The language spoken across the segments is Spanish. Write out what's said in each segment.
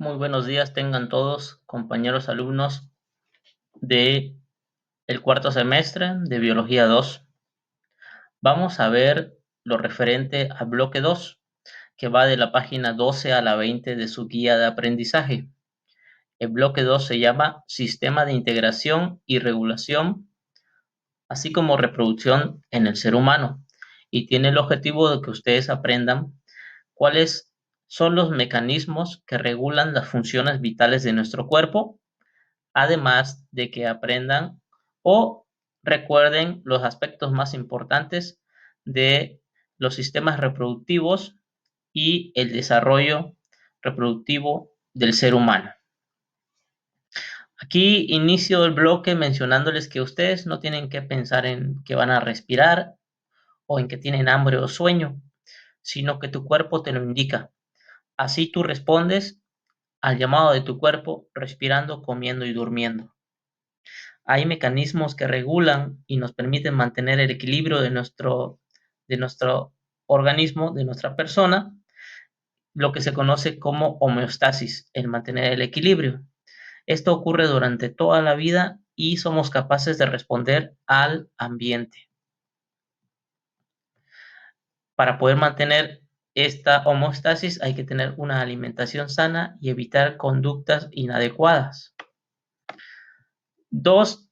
Muy buenos días tengan todos, compañeros alumnos de el cuarto semestre de Biología 2. Vamos a ver lo referente al bloque 2, que va de la página 12 a la 20 de su guía de aprendizaje. El bloque 2 se llama Sistema de Integración y Regulación, así como reproducción en el ser humano, y tiene el objetivo de que ustedes aprendan cuáles son los mecanismos que regulan las funciones vitales de nuestro cuerpo, además de que aprendan o recuerden los aspectos más importantes de los sistemas reproductivos y el desarrollo reproductivo del ser humano. Aquí inicio el bloque mencionándoles que ustedes no tienen que pensar en que van a respirar o en que tienen hambre o sueño, sino que tu cuerpo te lo indica. Así tú respondes al llamado de tu cuerpo respirando, comiendo y durmiendo. Hay mecanismos que regulan y nos permiten mantener el equilibrio de nuestro organismo, de nuestra persona, lo que se conoce como homeostasis, el mantener el equilibrio. Esto ocurre durante toda la vida y somos capaces de responder al ambiente. Para poder mantener esta homeostasis hay que tener una alimentación sana y evitar conductas inadecuadas. Dos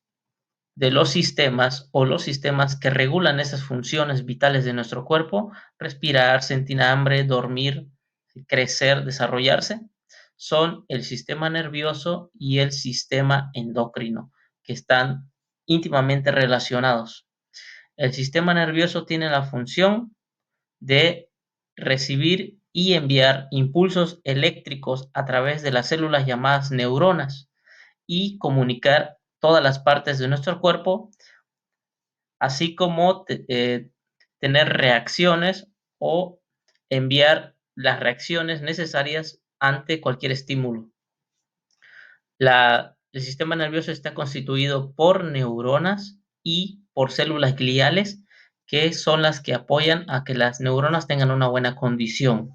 de los sistemas o los sistemas que regulan esas funciones vitales de nuestro cuerpo, respirar, sentir hambre, dormir, crecer, desarrollarse, son el sistema nervioso y el sistema endocrino, que están íntimamente relacionados. El sistema nervioso tiene la función de recibir y enviar impulsos eléctricos a través de las células llamadas neuronas y comunicar todas las partes de nuestro cuerpo, así como tener reacciones o enviar las reacciones necesarias ante cualquier estímulo. El sistema nervioso está constituido por neuronas y por células gliales, que son las que apoyan a que las neuronas tengan una buena condición.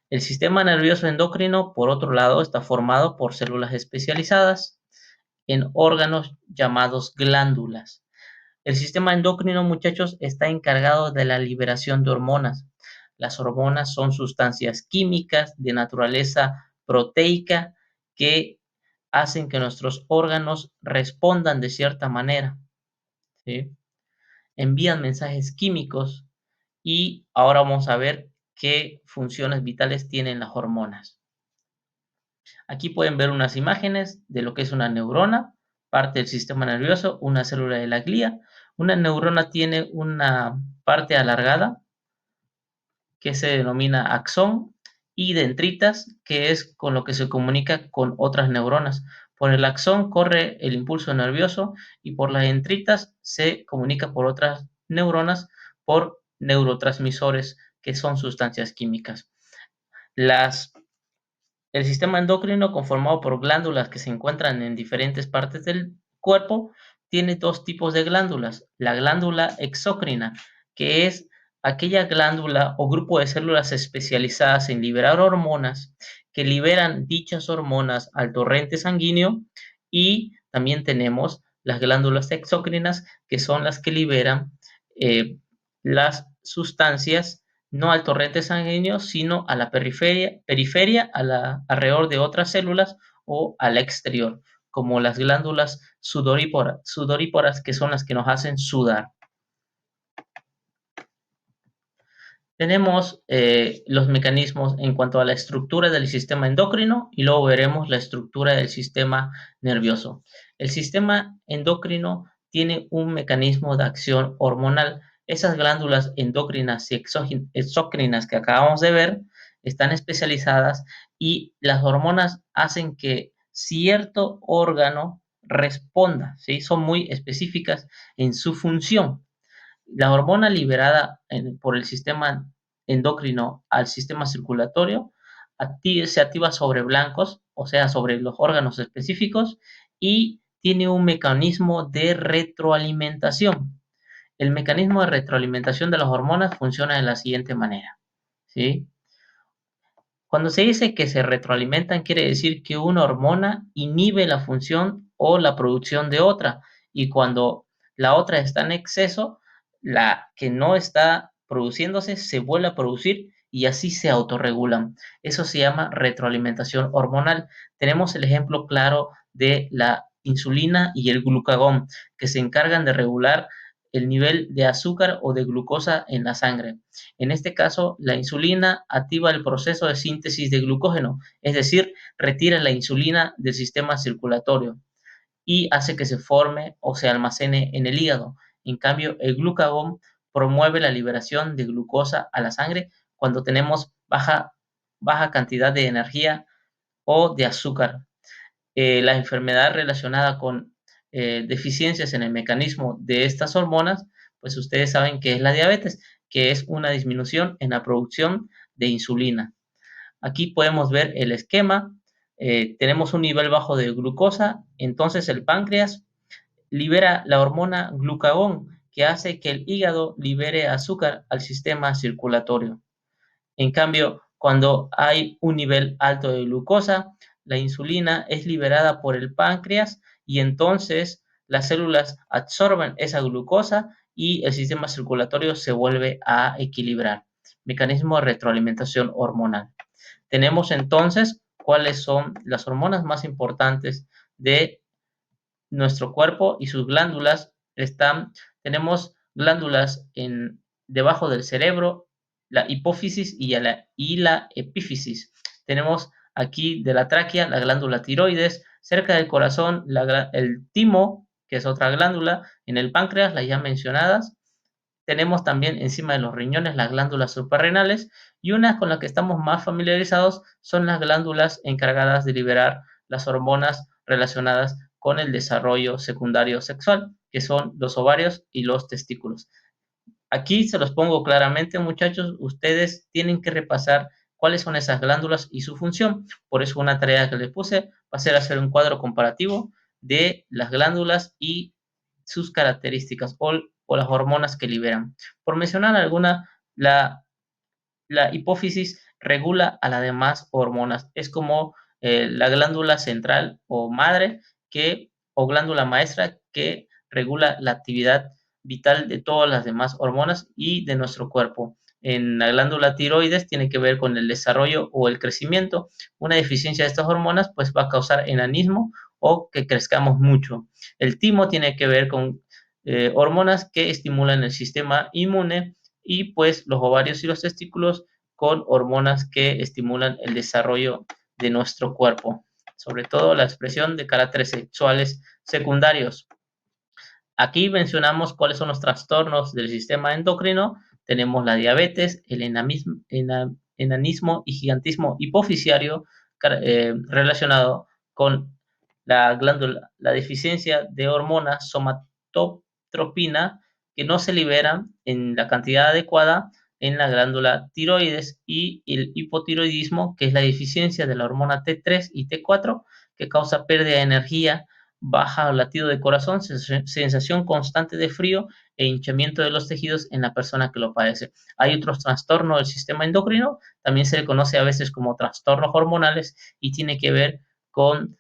El sistema nervioso endocrino, por otro lado, está formado por células especializadas en órganos llamados glándulas. El sistema endocrino, muchachos, está encargado de la liberación de hormonas. Las hormonas son sustancias químicas de naturaleza proteica que hacen que nuestros órganos respondan de cierta manera, ¿sí? Envían mensajes químicos y ahora vamos a ver qué funciones vitales tienen las hormonas. Aquí pueden ver unas imágenes de lo que es una neurona, parte del sistema nervioso, una célula de la glía. Una neurona tiene una parte alargada que se denomina axón y dendritas, que es con lo que se comunica con otras neuronas. Por el axón corre el impulso nervioso y por las dendritas se comunica por otras neuronas por neurotransmisores, que son sustancias químicas. El sistema endocrino, conformado por glándulas que se encuentran en diferentes partes del cuerpo, tiene dos tipos de glándulas. La glándula exócrina, que es aquella glándula o grupo de células especializadas en liberar hormonas, que liberan dichas hormonas al torrente sanguíneo, y también tenemos las glándulas exócrinas, que son las que liberan las sustancias no al torrente sanguíneo, sino a la periferia alrededor de otras células o al exterior, como las glándulas sudoríparas, que son las que nos hacen sudar. Tenemos los mecanismos en cuanto a la estructura del sistema endocrino y luego veremos la estructura del sistema nervioso. El sistema endocrino tiene un mecanismo de acción hormonal. Esas glándulas endocrinas y exócrinas que acabamos de ver están especializadas y las hormonas hacen que cierto órgano responda, ¿sí? Son muy específicas en su función. La hormona liberada por el sistema endocrino al sistema circulatorio se activa sobre blancos, o sea, sobre los órganos específicos, y tiene un mecanismo de retroalimentación. El mecanismo de retroalimentación de las hormonas funciona de la siguiente manera, ¿sí? Cuando se dice que se retroalimentan, quiere decir que una hormona inhibe la función o la producción de otra, y cuando la otra está en exceso, la que no está produciéndose se vuelve a producir y así se autorregulan. Eso se llama retroalimentación hormonal. Tenemos el ejemplo claro de la insulina y el glucagón, que se encargan de regular el nivel de azúcar o de glucosa en la sangre. En este caso, la insulina activa el proceso de síntesis de glucógeno, es decir, retira la insulina del sistema circulatorio y hace que se forme o se almacene en el hígado. En cambio, el glucagón promueve la liberación de glucosa a la sangre cuando tenemos baja cantidad de energía o de azúcar. La enfermedad relacionada con deficiencias en el mecanismo de estas hormonas, pues ustedes saben que es la diabetes, que es una disminución en la producción de insulina. Aquí podemos ver el esquema. Tenemos un nivel bajo de glucosa, entonces el páncreas libera la hormona glucagón, que hace que el hígado libere azúcar al sistema circulatorio. En cambio, cuando hay un nivel alto de glucosa, la insulina es liberada por el páncreas y entonces las células absorben esa glucosa y el sistema circulatorio se vuelve a equilibrar. Mecanismo de retroalimentación hormonal. Tenemos entonces cuáles son las hormonas más importantes de nuestro cuerpo y sus glándulas tenemos glándulas debajo del cerebro, la hipófisis y la epífisis. Tenemos aquí de la tráquea la glándula tiroides, cerca del corazón el timo, que es otra glándula, en el páncreas, las ya mencionadas. Tenemos también encima de los riñones las glándulas suprarrenales y una con la que estamos más familiarizados son las glándulas encargadas de liberar las hormonas relacionadas con el desarrollo secundario sexual, que son los ovarios y los testículos. Aquí se los pongo claramente, muchachos, ustedes tienen que repasar cuáles son esas glándulas y su función. Por eso una tarea que les puse va a ser hacer un cuadro comparativo de las glándulas y sus características o las hormonas que liberan. Por mencionar alguna, la hipófisis regula a las demás hormonas. Es como la glándula central o madre o glándula maestra que regula la actividad vital de todas las demás hormonas y de nuestro cuerpo. En la glándula tiroides tiene que ver con el desarrollo o el crecimiento. Una deficiencia de estas hormonas pues va a causar enanismo o que crezcamos mucho. El timo tiene que ver con hormonas que estimulan el sistema inmune y pues los ovarios y los testículos con hormonas que estimulan el desarrollo de nuestro cuerpo, sobre todo la expresión de caracteres sexuales secundarios. Aquí mencionamos cuáles son los trastornos del sistema endocrino. Tenemos la diabetes, el enanismo y gigantismo hipofisiario relacionado con la deficiencia de hormona somatotropina que no se liberan en la cantidad adecuada en la glándula tiroides y el hipotiroidismo, que es la deficiencia de la hormona T3 y T4 que causa pérdida de energía, baja latido de corazón, sensación constante de frío e hinchamiento de los tejidos en la persona que lo padece. Hay otros trastornos del sistema endocrino, también se le conoce a veces como trastornos hormonales y tiene que ver con,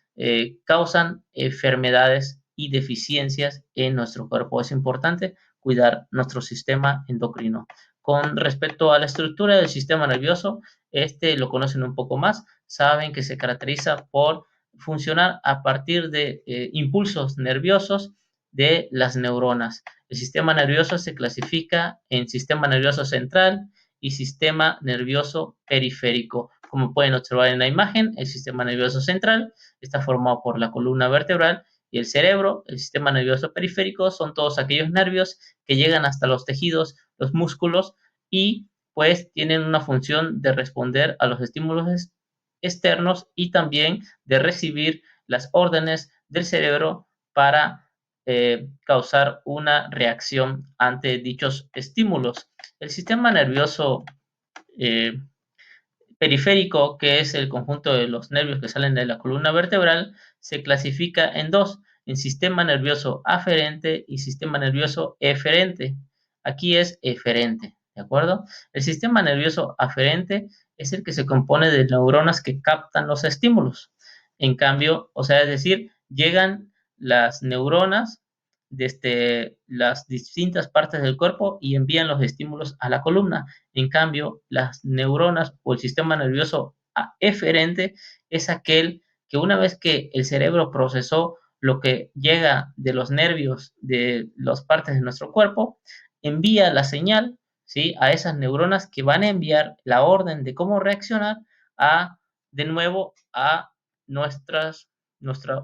causan enfermedades y deficiencias en nuestro cuerpo. Es importante cuidar nuestro sistema endocrino. Con respecto a la estructura del sistema nervioso, este lo conocen un poco más, saben que se caracteriza por funcionar a partir de impulsos nerviosos de las neuronas. El sistema nervioso se clasifica en sistema nervioso central y sistema nervioso periférico. Como pueden observar en la imagen, el sistema nervioso central está formado por la columna vertebral y el cerebro. El sistema nervioso periférico son todos aquellos nervios que llegan hasta los tejidos, los músculos y pues tienen una función de responder a los estímulos externos y también de recibir las órdenes del cerebro para causar una reacción ante dichos estímulos. El sistema nervioso eh, periférico, que es el conjunto de los nervios que salen de la columna vertebral, se clasifica en dos, en sistema nervioso aferente y sistema nervioso eferente. Aquí es eferente, ¿de acuerdo? El sistema nervioso aferente es el que se compone de neuronas que captan los estímulos. En cambio, o sea, es decir, llegan las neuronas desde las distintas partes del cuerpo y envían los estímulos a la columna. En cambio, las neuronas o el sistema nervioso eferente es aquel que una vez que el cerebro procesó lo que llega de los nervios de las partes de nuestro cuerpo, envía la señal, ¿sí?, a esas neuronas que van a enviar la orden de cómo reaccionar de nuevo a nuestras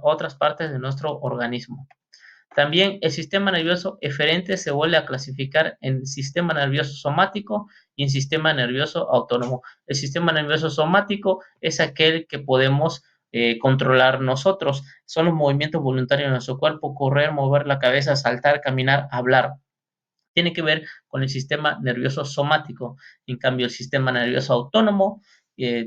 otras partes de nuestro organismo. También el sistema nervioso eferente se vuelve a clasificar en sistema nervioso somático y en sistema nervioso autónomo. El sistema nervioso somático es aquel que podemos controlar nosotros. Son los movimientos voluntarios de nuestro cuerpo: correr, mover la cabeza, saltar, caminar, hablar. Tiene que ver con el sistema nervioso somático. En cambio, el sistema nervioso autónomo,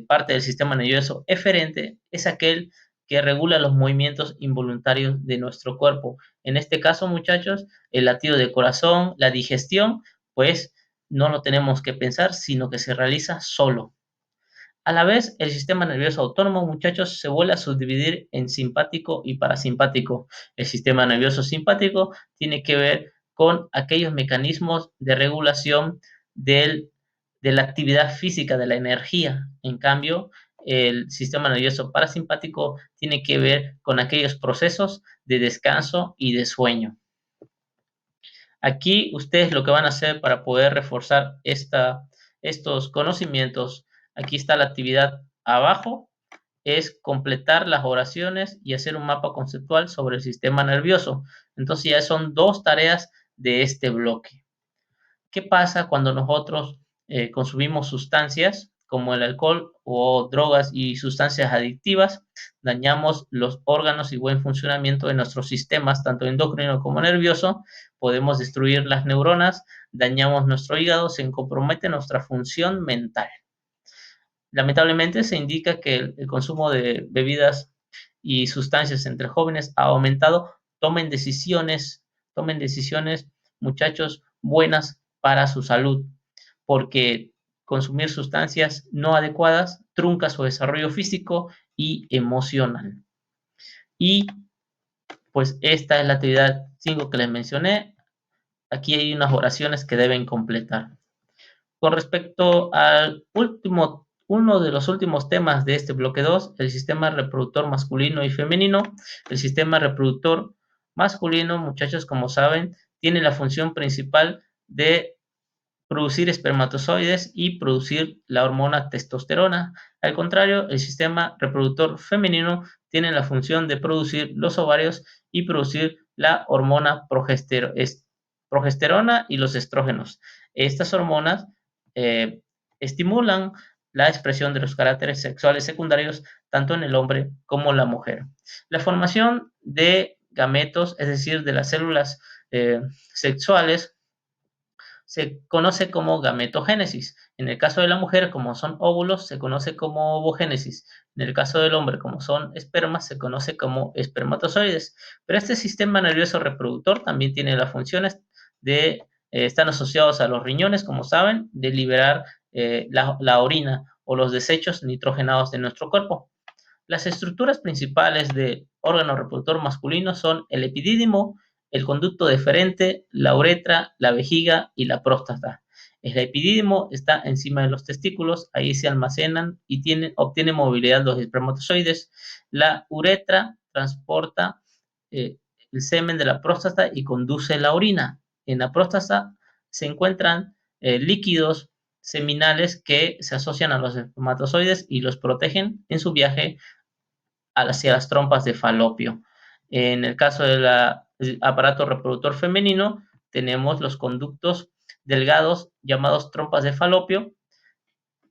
parte del sistema nervioso eferente, es aquel que regula los movimientos involuntarios de nuestro cuerpo. En este caso, muchachos, el latido de corazón, la digestión, pues no lo tenemos que pensar, sino que se realiza solo. A la vez, el sistema nervioso autónomo, muchachos, se vuelve a subdividir en simpático y parasimpático. El sistema nervioso simpático tiene que ver con aquellos mecanismos de regulación de la actividad física, de la energía. En cambio, el sistema nervioso parasimpático tiene que ver con aquellos procesos de descanso y de sueño. Aquí ustedes lo que van a hacer para poder reforzar estos conocimientos, aquí está la actividad abajo, es completar las oraciones y hacer un mapa conceptual sobre el sistema nervioso. Entonces ya son 2 tareas de este bloque. ¿Qué pasa cuando nosotros consumimos sustancias como el alcohol o drogas y sustancias adictivas? Dañamos los órganos y buen funcionamiento de nuestros sistemas, tanto endocrino como nervioso. Podemos destruir las neuronas, dañamos nuestro hígado, se compromete nuestra función mental. Lamentablemente se indica que el consumo de bebidas y sustancias entre jóvenes ha aumentado. Tomen decisiones, muchachos, buenas para su salud, porque consumir sustancias no adecuadas trunca su desarrollo físico y emocional. Y pues esta es la actividad 5 que les mencioné. Aquí hay unas oraciones que deben completar. Con respecto al uno de los últimos temas de este bloque 2, el sistema reproductor masculino y femenino. El sistema reproductor masculino, muchachos, como saben, tiene la función principal de producir espermatozoides y producir la hormona testosterona. Al contrario, el sistema reproductor femenino tiene la función de producir los ovarios y producir la hormona progesterona y los estrógenos. Estas hormonas estimulan la expresión de los caracteres sexuales secundarios tanto en el hombre como en la mujer. La formación de gametos, es decir, de las células sexuales, se conoce como gametogénesis. En el caso de la mujer, como son óvulos, se conoce como ovogénesis. En el caso del hombre, como son espermas, se conoce como espermatozoides. Pero este sistema nervioso reproductor también tiene las funciones están asociados a los riñones, como saben, de liberar la orina o los desechos nitrogenados de nuestro cuerpo. Las estructuras principales del órgano reproductor masculino son el epidídimo, el conducto deferente, la uretra, la vejiga y la próstata. El epidídimo está encima de los testículos, ahí se almacenan y obtiene movilidad los espermatozoides. La uretra transporta el semen de la próstata y conduce la orina. En la próstata se encuentran líquidos seminales que se asocian a los espermatozoides y los protegen en su viaje hacia las trompas de falopio. En el caso del aparato reproductor femenino, tenemos los conductos delgados llamados trompas de falopio,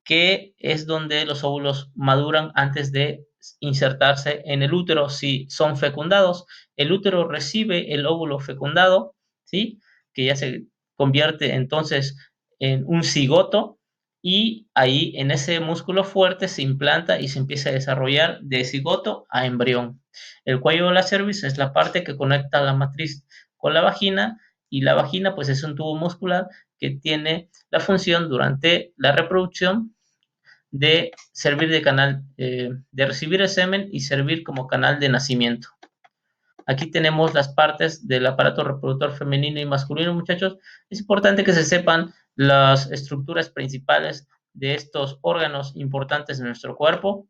que es donde los óvulos maduran antes de insertarse en el útero si son fecundados. El útero recibe el óvulo fecundado, ¿sí?, que ya se convierte entonces en un cigoto, y ahí en ese músculo fuerte se implanta y se empieza a desarrollar de cigoto a embrión. El cuello de la cerviz es la parte que conecta la matriz con la vagina, y la vagina pues es un tubo muscular que tiene la función durante la reproducción de servir de canal, de recibir el semen y servir como canal de nacimiento. Aquí tenemos las partes del aparato reproductor femenino y masculino, muchachos. Es importante que se sepan las estructuras principales de estos órganos importantes de nuestro cuerpo.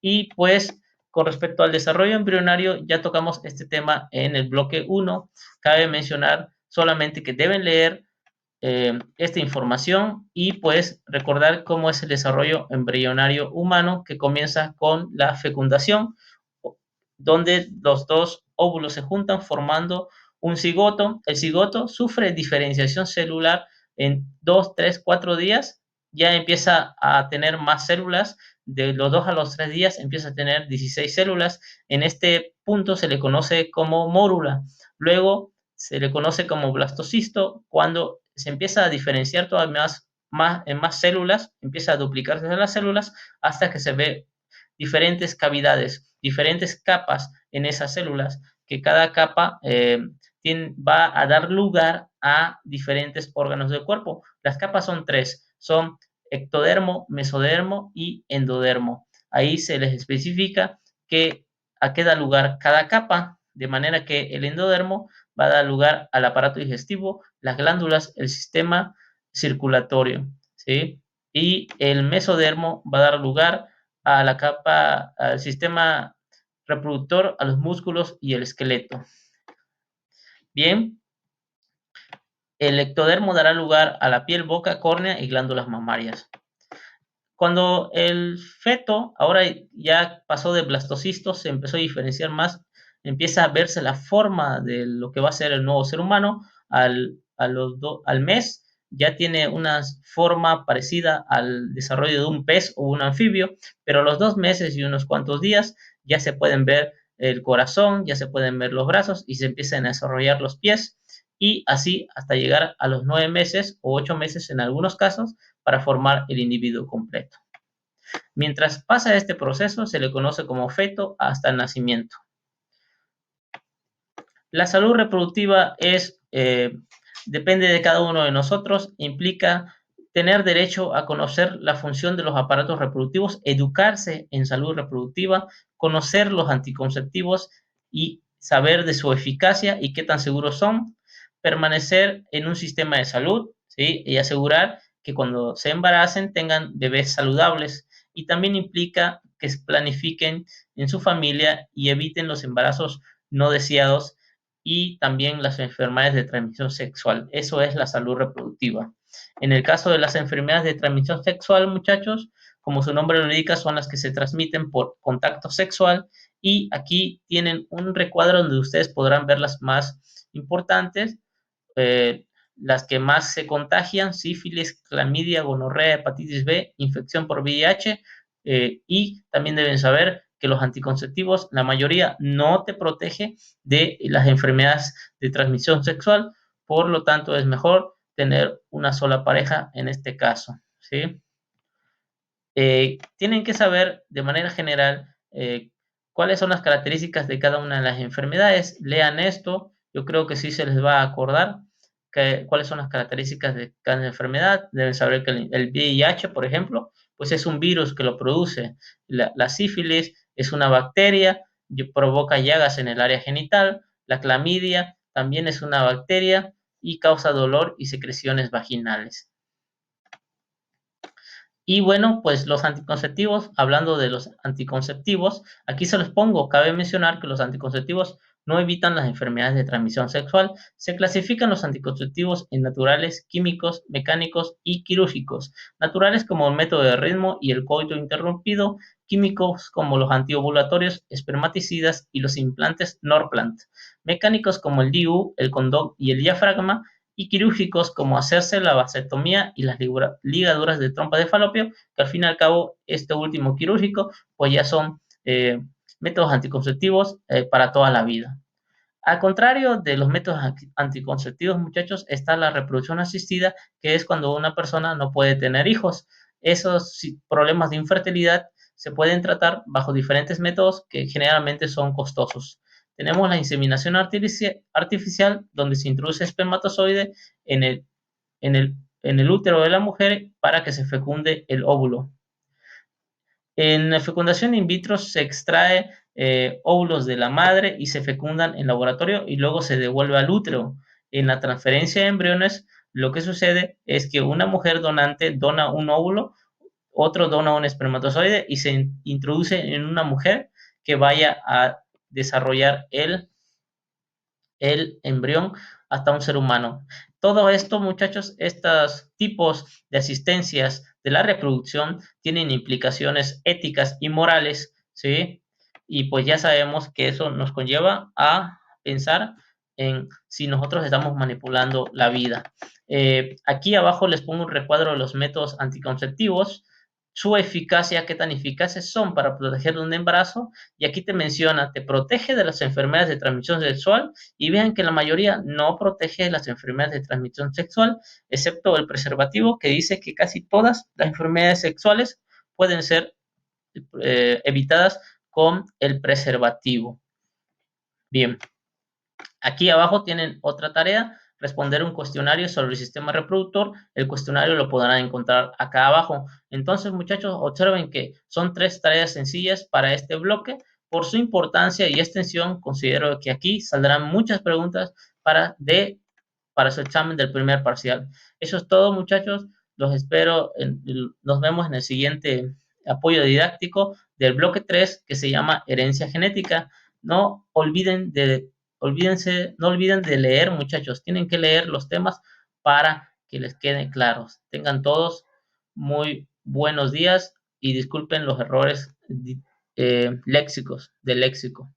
Y pues, con respecto al desarrollo embrionario, ya tocamos este tema en el bloque 1. Cabe mencionar solamente que deben leer esta información y pues recordar cómo es el desarrollo embrionario humano, que comienza con la fecundación, donde los dos óvulos se juntan formando un cigoto. El cigoto sufre diferenciación celular en 2, 3, 4 días, ya empieza a tener más células. De los 2 a los 3 días empieza a tener 16 células. En este punto se le conoce como mórula. Luego se le conoce como blastocisto. Cuando se empieza a diferenciar todavía en más células, empieza a duplicarse las células hasta que se ve diferentes cavidades, diferentes capas en esas células, que cada capa va a dar lugar a diferentes órganos del cuerpo. Las capas son 3, son ectodermo, mesodermo y endodermo. Ahí se les especifica a qué da lugar cada capa, de manera que el endodermo va a dar lugar al aparato digestivo, las glándulas, el sistema circulatorio, ¿sí? Y el mesodermo va a dar lugar a la capa, al sistema reproductor, a los músculos y el esqueleto. Bien, el ectodermo dará lugar a la piel, boca, córnea y glándulas mamarias. Cuando el feto ahora ya pasó de blastocisto, se empezó a diferenciar más, empieza a verse la forma de lo que va a ser el nuevo ser humano. Al mes ya tiene una forma parecida al desarrollo de un pez o un anfibio, pero a los 2 meses y unos cuantos días ya se pueden ver el corazón, ya se pueden ver los brazos y se empiezan a desarrollar los pies, y así hasta llegar a los 9 meses o 8 meses en algunos casos para formar el individuo completo. Mientras pasa este proceso, se le conoce como feto hasta el nacimiento. La salud reproductiva depende de cada uno de nosotros, implica tener derecho a conocer la función de los aparatos reproductivos, educarse en salud reproductiva, conocer los anticonceptivos y saber de su eficacia y qué tan seguros son, permanecer en un sistema de salud, ¿sí? Y asegurar que cuando se embaracen tengan bebés saludables, y también implica que se planifiquen en su familia y eviten los embarazos no deseados y también las enfermedades de transmisión sexual. Eso es la salud reproductiva. En el caso de las enfermedades de transmisión sexual, muchachos, como su nombre lo indica, son las que se transmiten por contacto sexual, y aquí tienen un recuadro donde ustedes podrán ver las más importantes, las que más se contagian: sífilis, clamidia, gonorrea, hepatitis B, infección por VIH, y también deben saber que los anticonceptivos, la mayoría no te protege de las enfermedades de transmisión sexual, por lo tanto es mejor tener una sola pareja en este caso, ¿sí? Tienen que saber de manera general cuáles son las características de cada una de las enfermedades. Lean esto, yo creo que sí se les va a acordar cuáles son las características de cada enfermedad. Deben saber que el VIH, por ejemplo, pues es un virus que lo produce. La sífilis es una bacteria, provoca llagas en el área genital. La clamidia también es una bacteria y causa dolor y secreciones vaginales. Y bueno, pues los anticonceptivos, hablando de los anticonceptivos, aquí se los pongo. Cabe mencionar que los anticonceptivos no evitan las enfermedades de transmisión sexual. Se clasifican los anticonceptivos en naturales, químicos, mecánicos y quirúrgicos. Naturales como el método de ritmo y el coito interrumpido, químicos como los antiovulatorios, espermaticidas y los implantes Norplant, mecánicos como el DIU, el condón y el diafragma, y quirúrgicos como hacerse la vasectomía y las ligaduras de trompa de falopio, que al fin y al cabo este último quirúrgico pues ya son métodos anticonceptivos para toda la vida. Al contrario de los métodos anticonceptivos, muchachos, está la reproducción asistida, que es cuando una persona no puede tener hijos. Esos problemas de infertilidad se pueden tratar bajo diferentes métodos que generalmente son costosos. Tenemos la inseminación artificial, donde se introduce espermatozoide en el en el útero de la mujer para que se fecunde el óvulo. En la fecundación in vitro se extrae óvulos de la madre y se fecundan en laboratorio y luego se devuelve al útero. En la transferencia de embriones, lo que sucede es que una mujer donante dona un óvulo, otro dona un espermatozoide y se introduce en una mujer que vaya a desarrollar el embrión hasta un ser humano. Todo esto, muchachos, estos tipos de asistencias de la reproducción tienen implicaciones éticas y morales, ¿sí? Y pues ya sabemos que eso nos conlleva a pensar en si nosotros estamos manipulando la vida. Aquí abajo les pongo un recuadro de los métodos anticonceptivos, su eficacia, qué tan eficaces son para proteger de un embarazo, y aquí te menciona, te protege de las enfermedades de transmisión sexual, y vean que la mayoría no protege de las enfermedades de transmisión sexual, excepto el preservativo, que dice que casi todas las enfermedades sexuales pueden ser evitadas con el preservativo. Bien, aquí abajo tienen otra tarea, responder un cuestionario sobre el sistema reproductor. El cuestionario lo podrán encontrar acá abajo. Entonces, muchachos, observen que son 3 tareas sencillas para este bloque. Por su importancia y extensión, considero que aquí saldrán muchas preguntas para su examen del primer parcial. Eso es todo, muchachos. Los espero. Nos vemos en el siguiente apoyo didáctico del bloque 3, que se llama herencia genética. No olviden no olviden de leer, muchachos. Tienen que leer los temas para que les queden claros. Tengan todos muy buenos días y disculpen los errores léxicos del léxico.